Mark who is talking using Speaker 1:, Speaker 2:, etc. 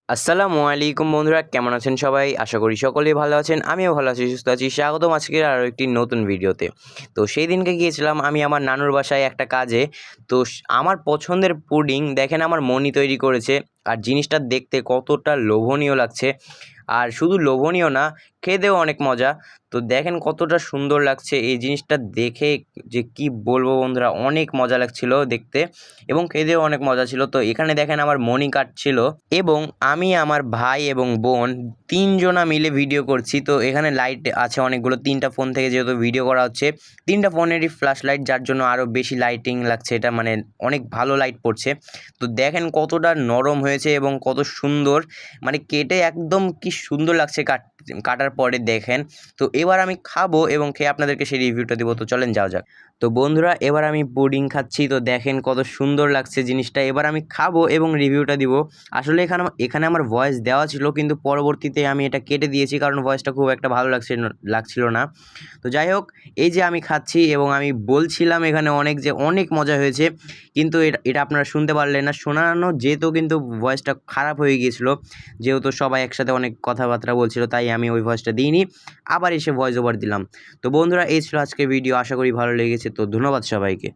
Speaker 1: আসসালামু আলাইকুম বন্ধুরা, কেমন আছেন সবাই? আশা করি সকলেই ভালো আছেন। আমিও ভালো আছি, সুস্থ আছি। স্বাগতম আজকের আরও একটি নতুন ভিডিওতে। তো সেই দিনকে গিয়েছিলাম আমি আমার নানুর বাসায় একটা কাজে। তো আমার পছন্দের পুডিং দেখেন আমার মনি তৈরি করেছে। আর জিনিসটা দেখতে কতটা লোভনীয় লাগছে। আর শুধু লোভনীয় না, খেতেও অনেক মজা। তো দেখেন কতটা সুন্দর লাগছে এই জিনিসটা দেখে, যে কি বলবো বন্ধুরা, অনেক মজা লাগছিল দেখতে এবং খেতেও অনেক মজা ছিল। তো এখানে দেখেন আমার মনি কাটছিল এবং আমি, আমার ভাই এবং বোন তিনজনা মিলে ভিডিও করছি। তো এখানে লাইট আছে অনেকগুলো, 3টা ফোন থেকে যেহেতু ভিডিও করা হচ্ছে, 3টা ফোনেরই ফ্ল্যাশ লাইট, যার জন্য আরও বেশি লাইটিং লাগছে। এটা মানে অনেক ভালো লাইট পড়ছে। তো দেখেন কতটা নরম হয়েছে এবং কত সুন্দর, মানে কেটে একদম কি সুন্দর লাগছে কাটার পরে দেখেন। তো এবার আমি খাবো এবং খেয়ে আপনাদেরকে সেই রিভিউটা দেবো। তো চলেন যাওয়া যাক। তো বন্ধুরা, এবার আমি পুডিং খাচ্ছি। তো দেখেন কত সুন্দর লাগছে জিনিসটা। এবার আমি খাবো এবং রিভিউটা দিব। আসলে এখানে আমার ভয়েস দেওয়া ছিল, কিন্তু পরবর্তীতে আমি এটা কেটে দিয়েছি, কারণ ভয়েসটা খুব একটা ভালো লাগছিল না। তো যাই হোক, এই যে আমি খাচ্ছি এবং আমি বলছিলাম এখানে অনেক মজা হয়েছে, কিন্তু এটা আপনারা শুনতে পারলেন না। শোনানো যেত, কিন্তু ভয়েসটা খারাপ হয়ে গিয়েছিলো, যেহেতু সবাই একসাথে অনেক কথাবার্তা বলছিল, তাই আমি ওই ভয়েসটা দিইনি, আবার এসে ভয়েস ওভার দিলাম। তো বন্ধুরা, এই ছিল আজকের ভিডিও। আশা করি ভালো লেগেছে। তো ধন্যবাদ সবাইকে।